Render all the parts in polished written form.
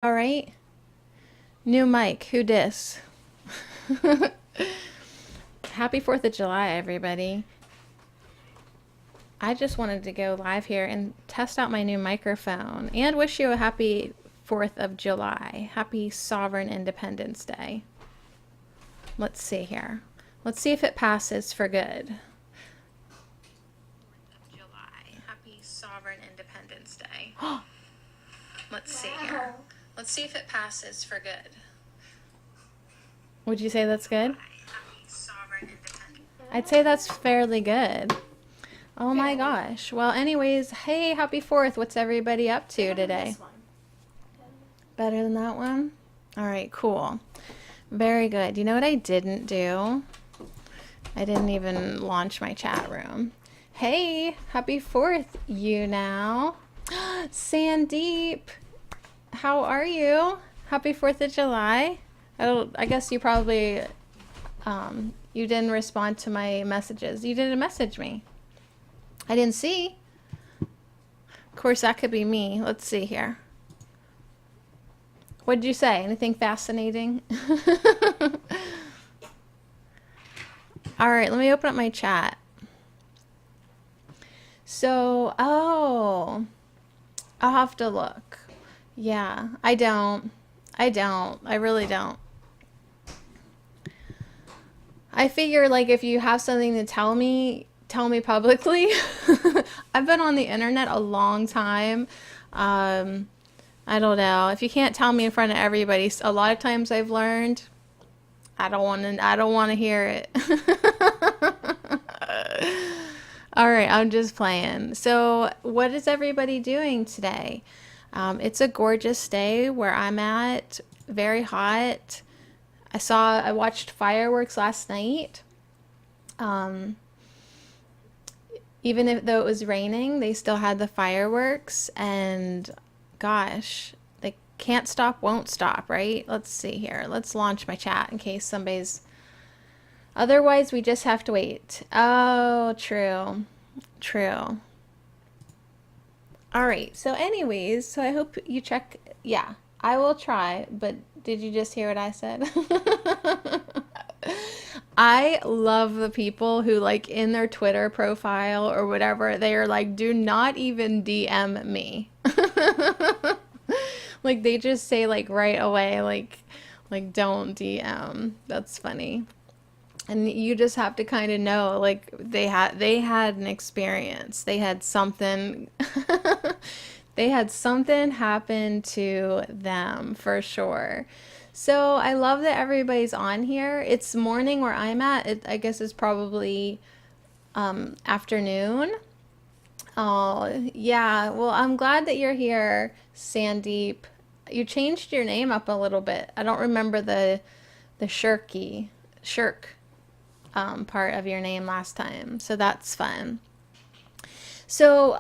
All right. New mic. Who dis? Happy 4th of July, everybody. I just wanted to go live here and test out my new microphone and wish you a happy 4th of July. Happy Sovereign Independence Day. Let's see here. Let's see if it passes for good. 4th of July. Happy Sovereign Independence Day. Let's see here. Let's see if it passes for good. Would you say that's good? I'd say that's fairly good. Oh my gosh. Well, anyways, hey, happy 4th. What's everybody up to today? Better than that one? All right, cool. Very good. You know what I didn't do? I didn't even launch my chat room. Hey, happy 4th, you now. Sandeep, how are you? Happy 4th of July. I guess you probably, you didn't respond to my messages. You didn't message me. I didn't see. Of course, that could be me. Let's see here. What did you say? Anything fascinating? All right, let me open up my chat. So, oh, I'll have to look. Yeah, I don't. I really don't. I figure, like, if you have something to tell me publicly. I've been on the internet a long time. I don't know. If you can't tell me in front of everybody, a lot of times I've learned I don't want to hear it. All right, I'm just playing. So, what is everybody doing today? It's a gorgeous day where I'm at. Very hot. I watched fireworks last night. Even though it was raining, they still had the fireworks, and gosh, they can't stop, won't stop, right? Let's see here. Let's launch my chat in case somebody's... Otherwise, we just have to wait. Oh, true. True. All right. So anyways, so I hope you check. Yeah, I will try, but did you just hear what I said? I love the people who, like, in their Twitter profile or whatever, they are like, do not even DM me. Like, they just say, like, right away, like don't DM. That's funny. And you just have to kind of know, like, they had an experience. They had something they had something happen to them for sure. So I love that everybody's on here. It's morning where I'm at. I guess it's probably afternoon. Oh, yeah. Well, I'm glad that you're here, Sandeep. You changed your name up a little bit. I don't remember the shirk part of your name last time. So that's fun. So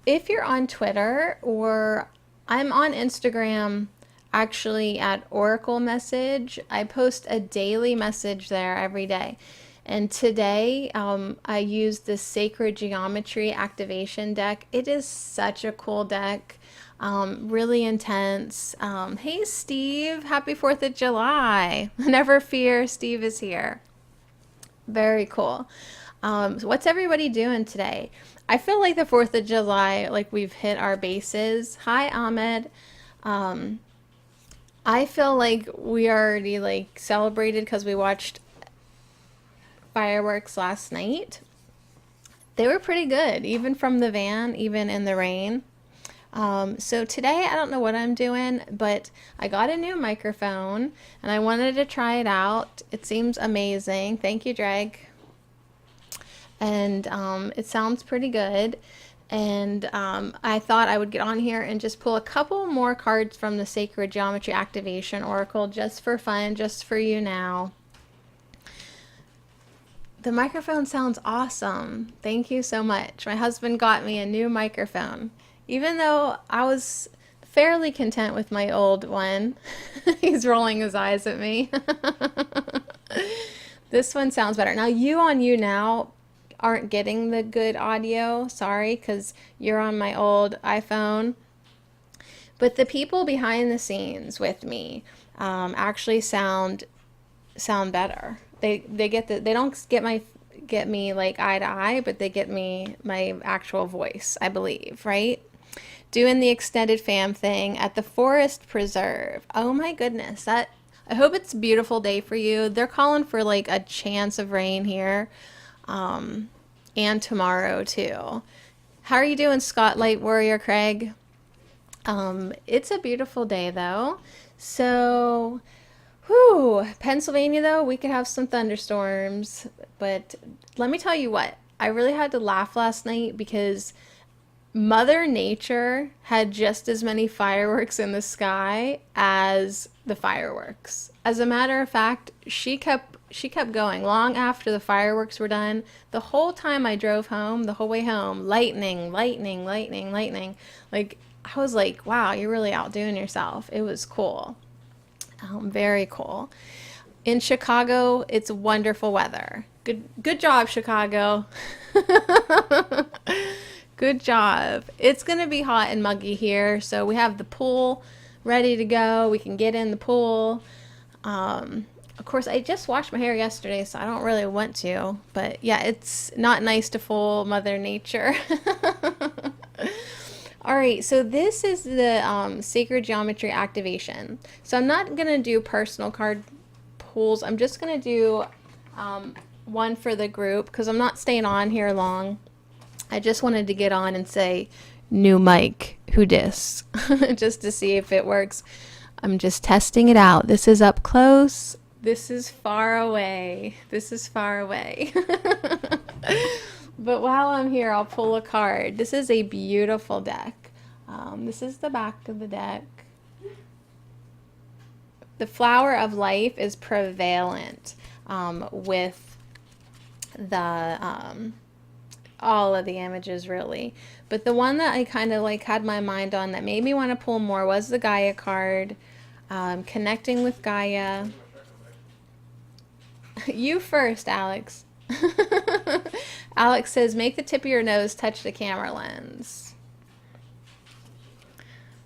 if you're on Twitter, or I'm on Instagram actually at Oracle Message. I post a daily message there every day. And today I used the Sacred Geometry Activation deck. It is such a cool deck. Really intense. Hey Steve, happy 4th of July. Never fear, Steve is here. Very cool. So what's everybody doing today? I feel like the 4th of July, like, we've hit our bases. Hi, Ahmed. I feel like we already, like, celebrated because we watched fireworks last night. They were pretty good, even from the van, even in the rain. So today, I don't know what I'm doing, but I got a new microphone and I wanted to try it out. It seems amazing. Thank you, Drag. And it sounds pretty good. And I thought I would get on here and just pull a couple more cards from the Sacred Geometry Activation Oracle just for fun, just for you now. The microphone sounds awesome. Thank you so much. My husband got me a new microphone. Even though I was fairly content with my old one. He's rolling his eyes at me. This one sounds better. Now, you on You Now aren't getting the good audio. Sorry, because you're on my old iPhone. But the people behind the scenes with me actually sound better. They get they don't get me like eye to eye, but they get me my actual voice, I believe, right? Doing the extended fam thing at the forest preserve. Oh my goodness, that I hope it's a beautiful day for you. They're calling for like a chance of rain here, and tomorrow too. How are you doing, Scott Light Warrior Craig? It's a beautiful day though. So, whew, Pennsylvania though, we could have some thunderstorms. But let me tell you what, I really had to laugh last night because Mother Nature had just as many fireworks in the sky as the fireworks. As a matter of fact, she kept going long after the fireworks were done. The whole time I drove home, the whole way home, lightning, lightning, lightning, lightning. Like I was like, wow, you're really outdoing yourself. It was cool. Very cool. In Chicago, it's wonderful weather. Good job, Chicago. Good job. It's going to be hot and muggy here, so we have the pool ready to go. We can get in the pool. Of course, I just washed my hair yesterday, so I don't really want to. But yeah, it's not nice to fool Mother Nature. All right, so this is the Sacred Geometry activation. So I'm not going to do personal card pulls. I'm just going to do one for the group because I'm not staying on here long. I just wanted to get on and say, new mic, who dis? Just to see if it works. I'm just testing it out. This is up close. This is far away. This is far away. But while I'm here, I'll pull a card. This is a beautiful deck. This is the back of the deck. The flower of life is prevalent with the all of the images really, but the one that I kind of like had my mind on that made me want to pull more was the Gaia card. Connecting with Gaia. You first, Alex. Alex says, make the tip of your nose touch the camera lens.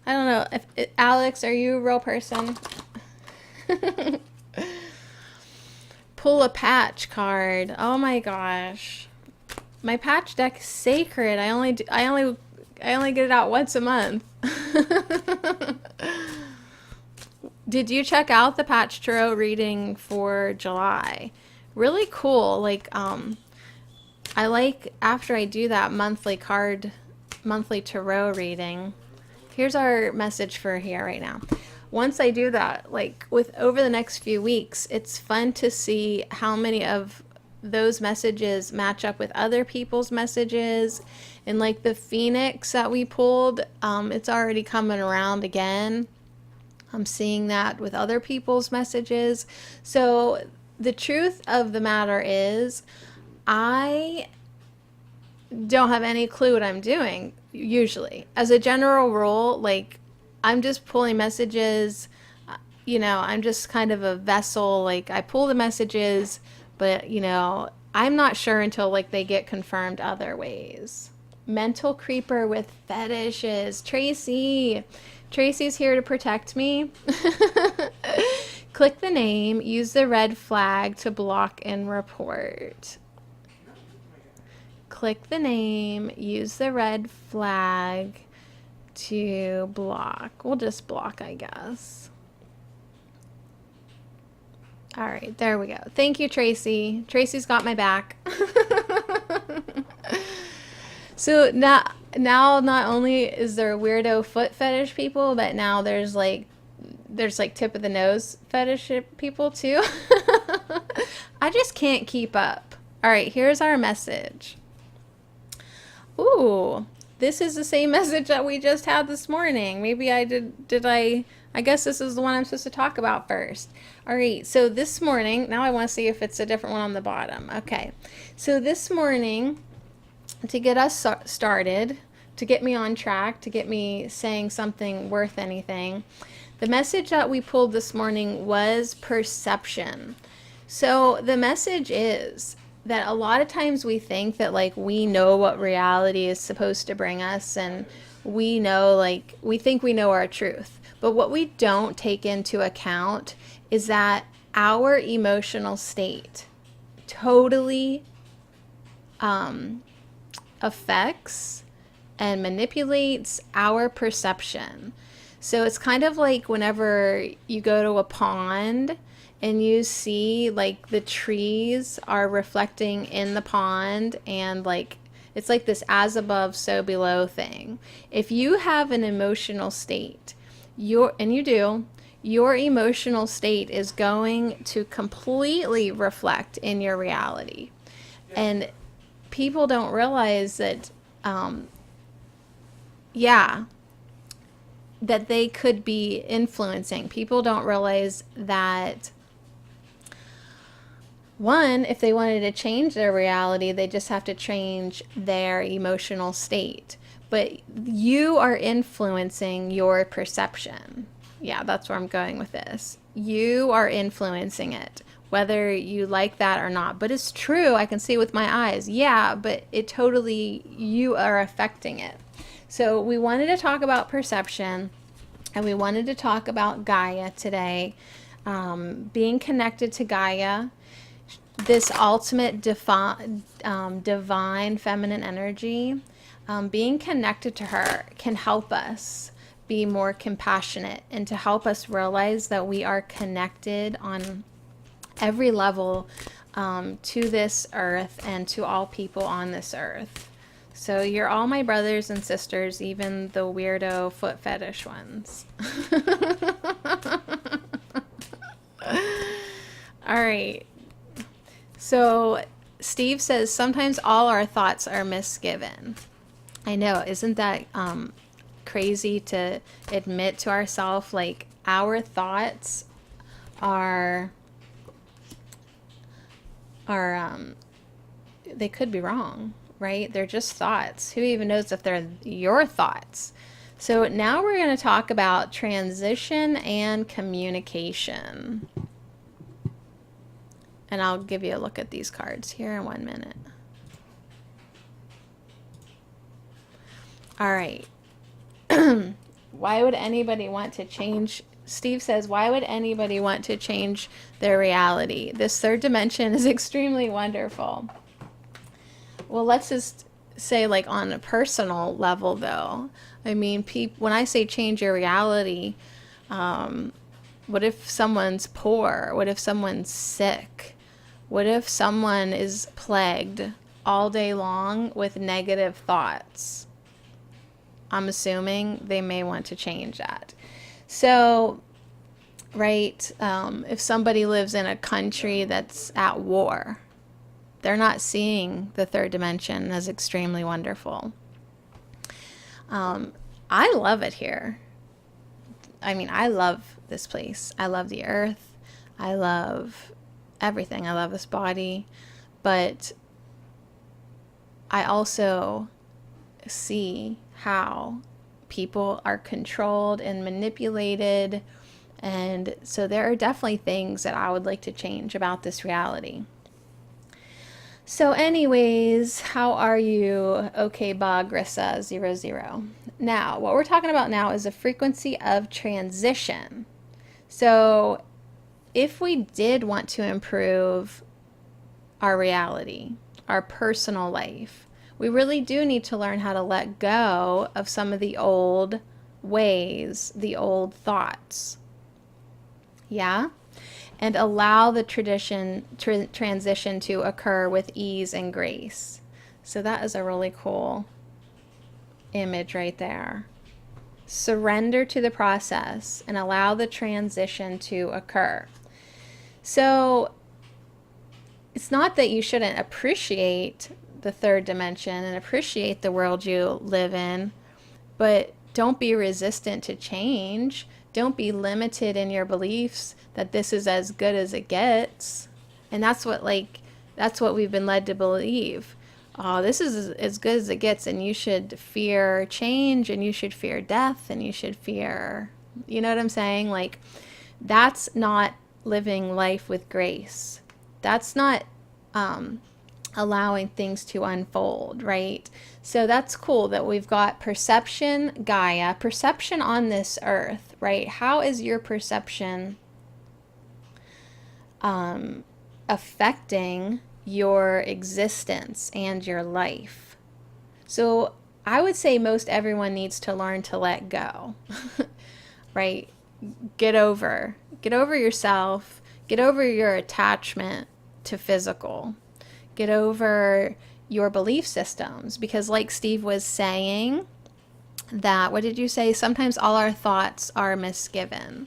I don't know if Alex, are you a real person? Pull a patch card. Oh my gosh. My patch deck is sacred. I only get it out once a month. Did you check out the Patch Tarot reading for July? Really cool. Like I like after I do that monthly tarot reading. Here's our message for here right now. Once I do that, like over the next few weeks, it's fun to see how many of those messages match up with other people's messages. And like the Phoenix that we pulled, it's already coming around again. I'm seeing that with other people's messages. So the truth of the matter is, I don't have any clue what I'm doing usually. As a general rule, like I'm just pulling messages, I'm just kind of a vessel. Like I pull the messages, but I'm not sure until like they get confirmed other ways. Mental creeper with fetishes. Tracy's here to protect me. Click the name, use the red flag to block and report. Click the name, use the red flag to block. We'll just block, I guess. All right, there we go. Thank you, Tracy. Tracy's got my back. So now not only is there weirdo foot fetish people, but now there's like tip of the nose fetish people too. I just can't keep up. All right, here's our message. Ooh, this is the same message that we just had this morning. Maybe I guess this is the one I'm supposed to talk about first. All right, so this morning, now I want to see if it's a different one on the bottom. Okay, so this morning, to get us started, to get me on track, to get me saying something worth anything, the message that we pulled this morning was perception. So the message is that a lot of times we think that like we know what reality is supposed to bring us, and we know, like, we think we know our truth. But what we don't take into account is that our emotional state totally affects and manipulates our perception. So it's kind of like whenever you go to a pond and you see like the trees are reflecting in the pond, and like it's like this as above so below thing. If you have an emotional state, your emotional state is going to completely reflect in your reality. And people don't realize that that they could be influencing. People don't realize that, one, if they wanted to change their reality, they just have to change their emotional state. But you are influencing your perception. Yeah, that's where I'm going with this. You are influencing it, whether you like that or not. But it's true. I can see with my eyes. Yeah, but it totally, you are affecting it. So we wanted to talk about perception, and we wanted to talk about Gaia today, being connected to Gaia, this ultimate divine feminine energy. Being connected to her can help us be more compassionate, and to help us realize that we are connected on every level to this earth and to all people on this earth. So you're all my brothers and sisters, even the weirdo foot fetish ones. All right. So Steve says, sometimes all our thoughts are misgiven. I know. Isn't that crazy to admit to ourselves? Like, our thoughts are they could be wrong, right? They're just thoughts. Who even knows if they're your thoughts? So now we're going to talk about transition and communication. And I'll give you a look at these cards here in 1 minute. All right. Why would anybody want to change? Steve says, why would anybody want to change their reality? This third dimension is extremely wonderful. Well, let's just say, like, on a personal level, though. I mean, when I say change your reality, what if someone's poor? What if someone's sick? What if someone is plagued all day long with negative thoughts? I'm assuming they may want to change that. So, right, if somebody lives in a country that's at war, they're not seeing the third dimension as extremely wonderful. I love it here. I mean, I love this place. I love the earth. I love everything. I love this body. But I also see how people are controlled and manipulated. And so there are definitely things that I would like to change about this reality. So anyways, how are you? Okay, Bagrissa 00. Now, what we're talking about now is a frequency of transition. So if we did want to improve our reality, our personal life, we really do need to learn how to let go of some of the old ways, the old thoughts. Yeah? And allow the transition to occur with ease and grace. So that is a really cool image right there. Surrender to the process and allow the transition to occur. So it's not that you shouldn't appreciate the third dimension and appreciate the world you live in, but don't be resistant to change. Don't be limited in your beliefs that this is as good as it gets. And that's what we've been led to believe. Oh, this is as good as it gets, and you should fear change, and you should fear death, and you should fear, you know what I'm saying? Like, that's not living life with grace. That's not allowing things to unfold, right? So that's cool that we've got perception, Gaia, perception on this earth, right? How is your perception affecting your existence and your life? So I would say most everyone needs to learn to let go, right? Get over yourself, get over your attachment to physical, get over your belief systems, because like Steve was saying, that, what did you say? Sometimes all our thoughts are misgiven,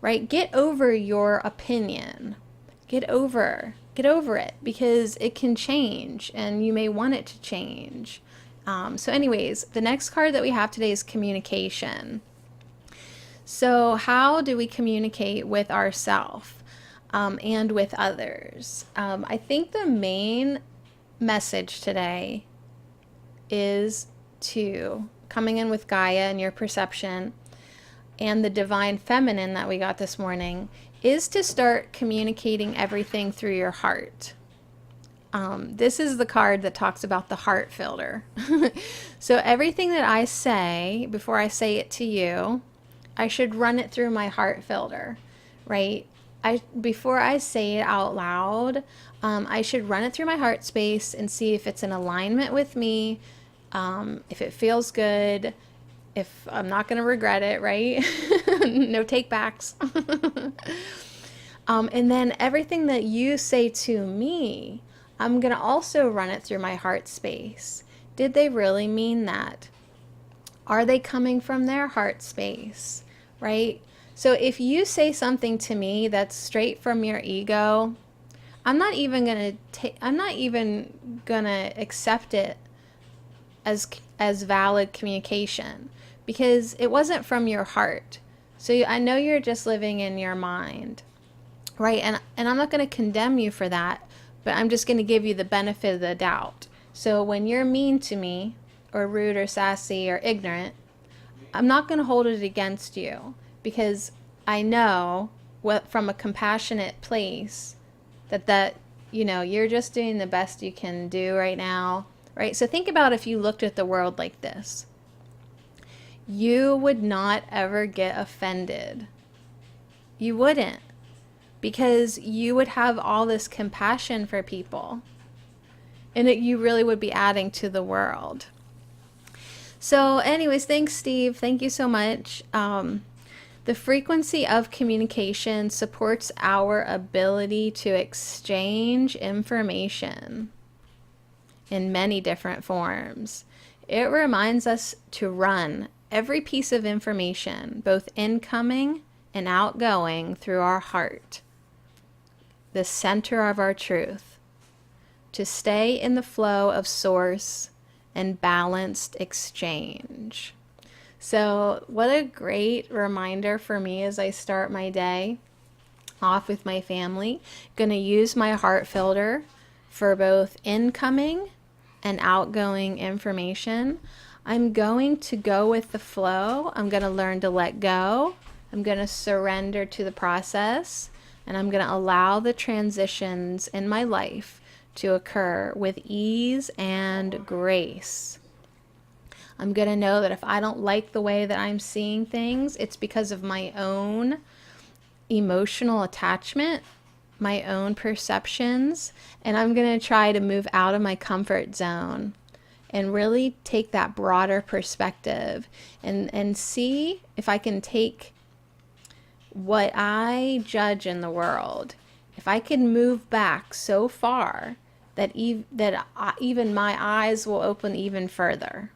right? Get over your opinion. Get over it, because it can change and you may want it to change. So anyways, the next card that we have today is communication. So how do we communicate with ourselves and with others? I think the main message today is to, coming in with Gaia and your perception and the divine feminine that we got this morning, is to start communicating everything through your heart. This is the card that talks about the heart filter. So everything that I say, before I say it to you, I should run it through my heart filter, right? Before I say it out loud, I should run it through my heart space and see if it's in alignment with me, if it feels good, if I'm not going to regret it, right? No take backs. And then everything that you say to me, I'm going to also run it through my heart space. Did they really mean that? Are they coming from their heart space, right? So if you say something to me that's straight from your ego, I'm not even going to accept it as valid communication, because it wasn't from your heart. So I know you're just living in your mind, right? And I'm not going to condemn you for that, but I'm just going to give you the benefit of the doubt. So when you're mean to me, or rude, or sassy, or ignorant, I'm not going to hold it against you, because I know from a compassionate place that you're just doing the best you can do right now, right? So think about if you looked at the world like this. You would not ever get offended. You wouldn't, because you would have all this compassion for people, and you really would be adding to the world. So anyways, thanks, Steve. Thank you so much. The frequency of communication supports our ability to exchange information in many different forms. It reminds us to run every piece of information, both incoming and outgoing, through our heart, the center of our truth, to stay in the flow of source and balanced exchange. So what a great reminder for me as I start my day off with my family. Going to use my heart filter for both incoming and outgoing information. I'm going to go with the flow. I'm going to learn to let go. I'm going to surrender to the process, and I'm going to allow the transitions in my life to occur with ease and grace. I'm going to know that if I don't like the way that I'm seeing things, it's because of my own emotional attachment, my own perceptions, and I'm going to try to move out of my comfort zone and really take that broader perspective and see if I can take what I judge in the world, if I can move back so far that even my eyes will open even further.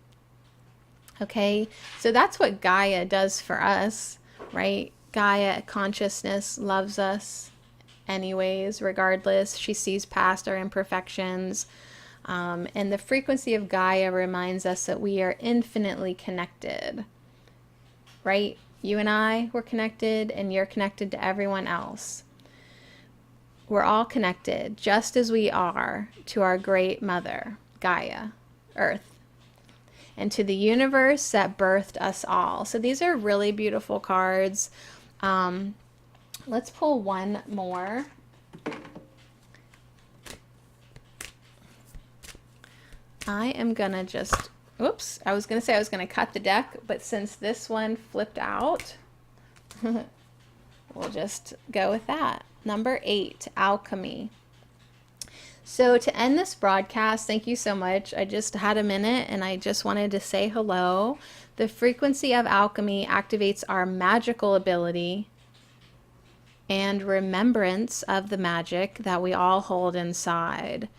Okay, so that's what Gaia does for us, right? Gaia consciousness loves us anyways, regardless. She sees past our imperfections. And the frequency of Gaia reminds us that we are infinitely connected, right? You and I, we're connected, and you're connected to everyone else. We're all connected, just as we are to our great mother, Gaia, Earth, and to the universe that birthed us all. So these are really beautiful cards. Let's pull one more. I am gonna just, whoops, I was gonna say I was gonna cut the deck, but since this one flipped out, we'll just go with that. Number 8, alchemy. So to end this broadcast, thank you so much. I just had a minute and I just wanted to say hello. The frequency of alchemy activates our magical ability and remembrance of the magic that we all hold inside.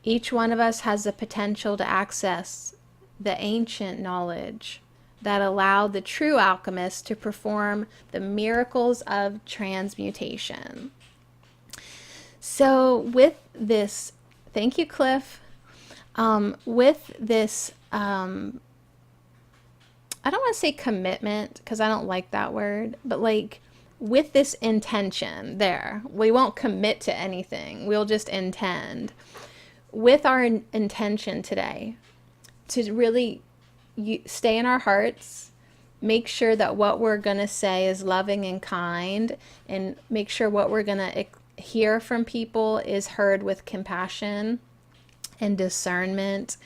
Each one of us has the potential to access the ancient knowledge that allowed the true alchemist to perform the miracles of transmutation. So with this, thank you, Cliff. With this, I don't want to say commitment because I don't like that word, but like with this intention there, we won't commit to anything. We'll just intend with our intention today to really stay in our hearts, make sure that what we're going to say is loving and kind, and make sure what we're going to hear from people is heard with compassion and discernment.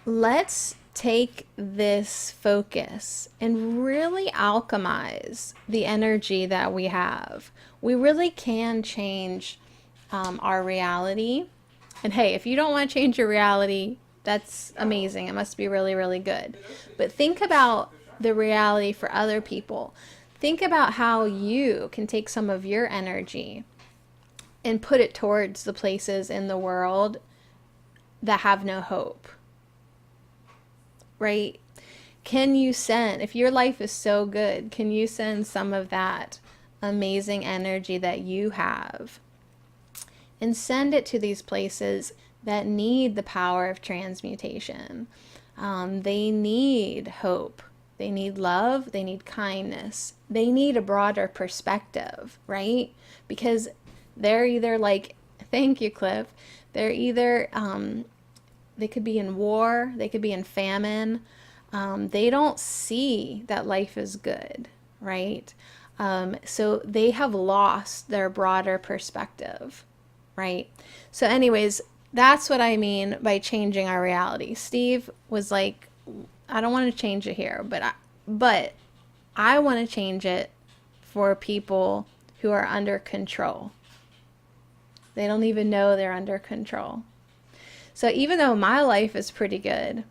Let's take this focus and really alchemize the energy that we have. We really can change our reality. And hey, if you don't want to change your reality, that's amazing. It must be really, really good. But think about the reality for other people. Think about how you can take some of your energy and put it towards the places in the world that have no hope. Right? Can you send, if your life is so good, can you send some of that amazing energy that you have and send it to these places that need the power of transmutation? They need hope. They need love. They need kindness. They need a broader perspective, right? Because they're either like, thank you, Cliff. They're either, they could be in war. They could be in famine. They don't see that life is good, right? So they have lost their broader perspective, right? So anyways, that's what I mean by changing our reality. Steve was like, I don't want to change it here, but I want to change it for people who are under control. They don't even know they're under control. So even though my life is pretty good,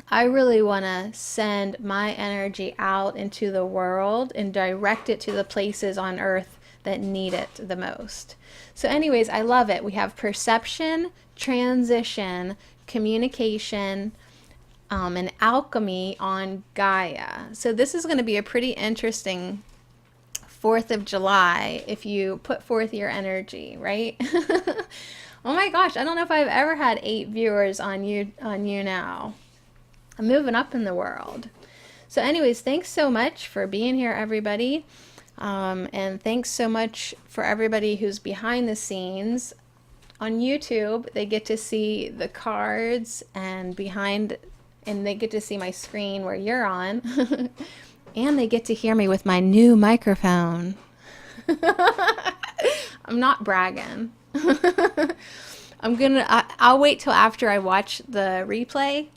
I really want to send my energy out into the world and direct it to the places on earth that need it the most. So anyways, I love it. We have perception, transition, communication, and alchemy on Gaia. So this is going to be a pretty interesting 4th of July if you put forth your energy, right? Oh my gosh, I don't know if I've ever had 8 viewers on you now. I'm moving up in the world. So anyways, thanks so much for being here, everybody. And thanks so much for everybody who's behind the scenes. On YouTube, they get to see the cards and they get to see my screen where you're on. And they get to hear me with my new microphone. I'm not bragging. I'll wait till after I watch the replay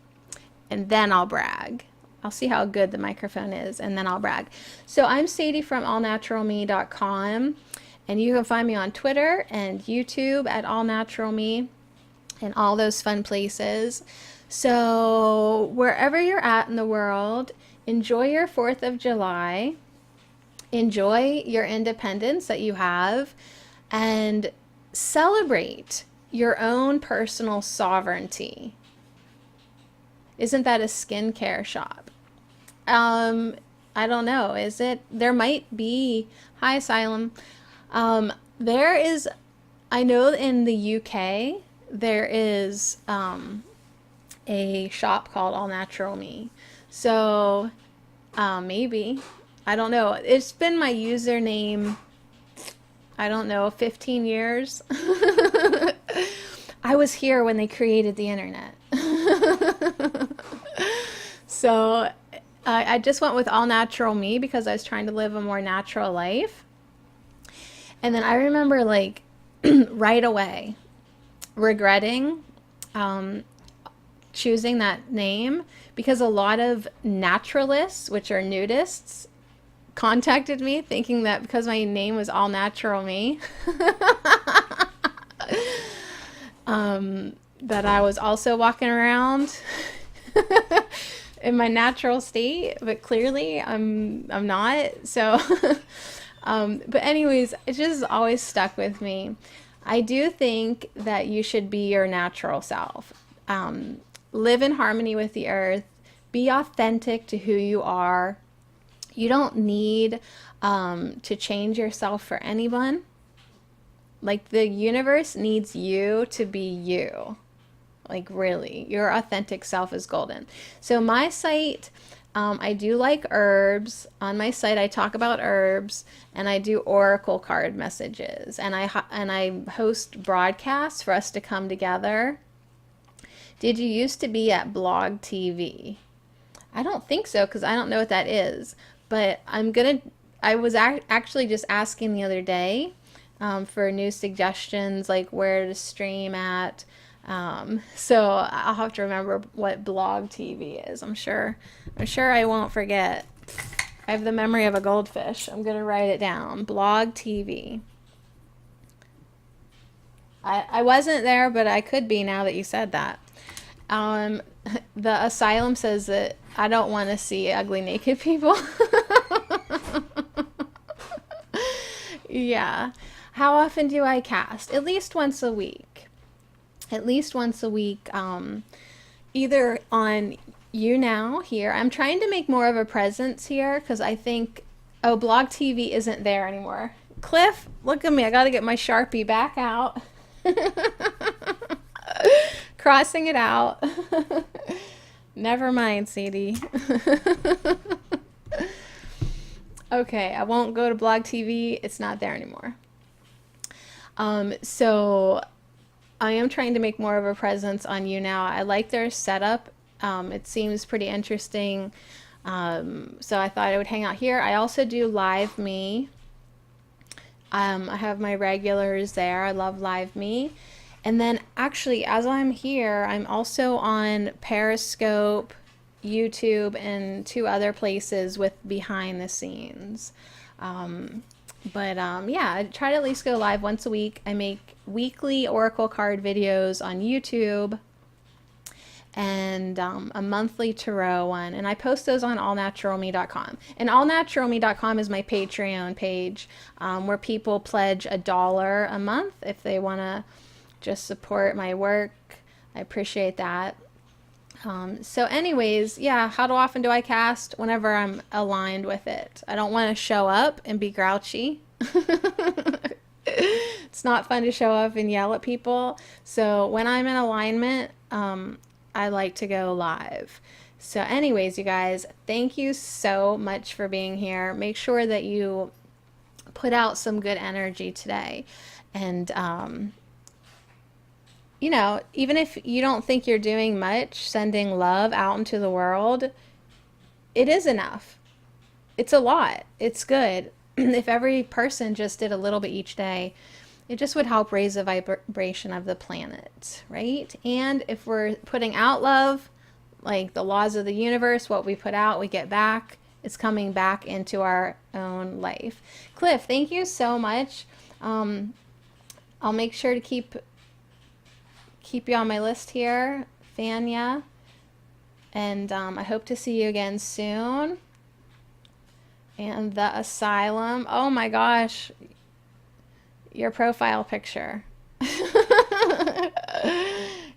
and then I'll brag. I'll see how good the microphone is and then I'll brag. So I'm Sadie from allnaturalme.com, and you can find me on Twitter and YouTube at allnaturalme and all those fun places. So wherever you're at in the world, enjoy your 4th of July. Enjoy your independence that you have and celebrate your own personal sovereignty. Isn't that a skincare shop? I don't know. Is it? There might be. Hi, Asylum. There is, I know in the UK, there is a shop called All Natural Me. So maybe. I don't know. It's been my username, I don't know, 15 years. I was here when they created the internet. So I just went with All Natural Me because I was trying to live a more natural life. And then I remember like right away regretting choosing that name, because a lot of naturalists, which are nudists, contacted me thinking that because my name was All Natural Me, that I was also walking around in my natural state, but clearly I'm not. So, but anyways, it just always stuck with me. I do think that you should be your natural self. Live in harmony with the earth. Be authentic to who you are. You don't need to change yourself for anyone. Like, the universe needs you to be you. Like, really, your authentic self is golden. So my site, I do like herbs. On my site, I talk about herbs, and I do oracle card messages, and I host broadcasts for us to come together. Did you used to be at Blog TV? I don't think so, because I don't know what that is. But I was actually just asking the other day for new suggestions, like where to stream at. So I'll have to remember what Blog TV is. I'm sure I won't forget. I have the memory of a goldfish. I'm going to write it down. Blog TV. I wasn't there, but I could be now that you said that. The asylum says that I don't want to see ugly naked people. Yeah. How often do I cast? At least once a week. At least once a week. Either on YouNow here. I'm trying to make more of a presence here because I think, oh, Blog TV isn't there anymore. Cliff, look at me. I got to get my Sharpie back out. Crossing it out. Never mind, Sadie. Okay, I won't go to Blog TV. It's not there anymore. So I am trying to make more of a presence on YouNow. I like their setup. It seems pretty interesting. So I thought I would hang out here. I also do Live Me. I have my regulars there. I love Live Me. And then actually, as I'm here, I'm also on Periscope, YouTube, and 2 other places with behind the scenes. Yeah, I try to at least go live once a week. I make weekly Oracle card videos on YouTube and a monthly tarot one. And I post those on allnaturalme.com. And allnaturalme.com is my Patreon page where people pledge $1 a month if they want to just support my work. I appreciate that. So anyways, yeah, how often do I cast? Whenever I'm aligned with it. I don't want to show up and be grouchy. It's not fun to show up and yell at people. So when I'm in alignment, I like to go live. So anyways, you guys, thank you so much for being here. Make sure that you put out some good energy today. And, you know, even if you don't think you're doing much, sending love out into the world, it is enough. It's a lot. It's good. If every person just did a little bit each day, it just would help raise the vibration of the planet, right? And if we're putting out love, like the laws of the universe, what we put out, we get back. It's coming back into our own life. Cliff, thank you so much. I'll make sure to keep you on my list here, Fania, and I hope to see you again soon. And the asylum, oh my gosh, your profile picture.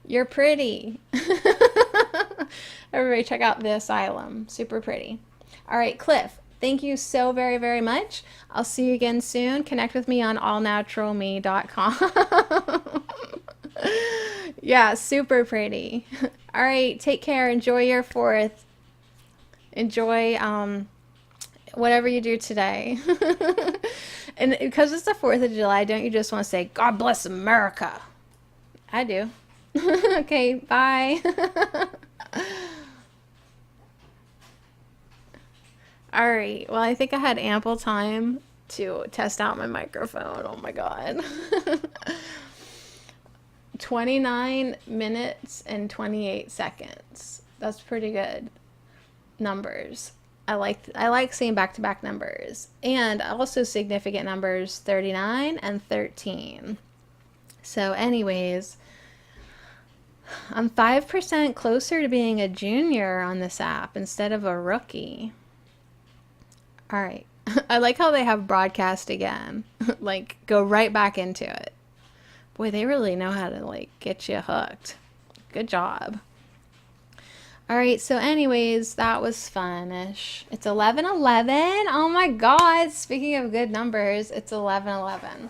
You're pretty. Everybody check out the asylum, super pretty. All right, Cliff, thank you so very, very much. I'll see you again soon. Connect with me on allnaturalme.com. Yeah, super pretty. All right, take care. Enjoy your 4th. Enjoy whatever you do today. And because it's the 4th of July, don't you just want to say, God bless America? I do. Okay, bye. All right, well, I think I had ample time to test out my microphone. Oh my God. 29 minutes and 28 seconds. That's pretty good numbers. I like seeing back-to-back numbers. And also significant numbers, 39 and 13. So anyways, I'm 5% closer to being a junior on this app instead of a rookie. All right. I like how they have broadcast again. Like, go right back into it. Boy, they really know how to, like, get you hooked. Good job. All right, so anyways, that was fun-ish. It's 11:11. Oh my God, speaking of good numbers, it's 11:11.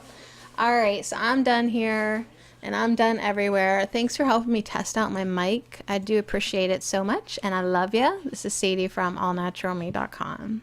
All right, so I'm done here, and I'm done everywhere. Thanks for helping me test out my mic. I do appreciate it so much, and I love you. This is Sadie from allnaturalme.com.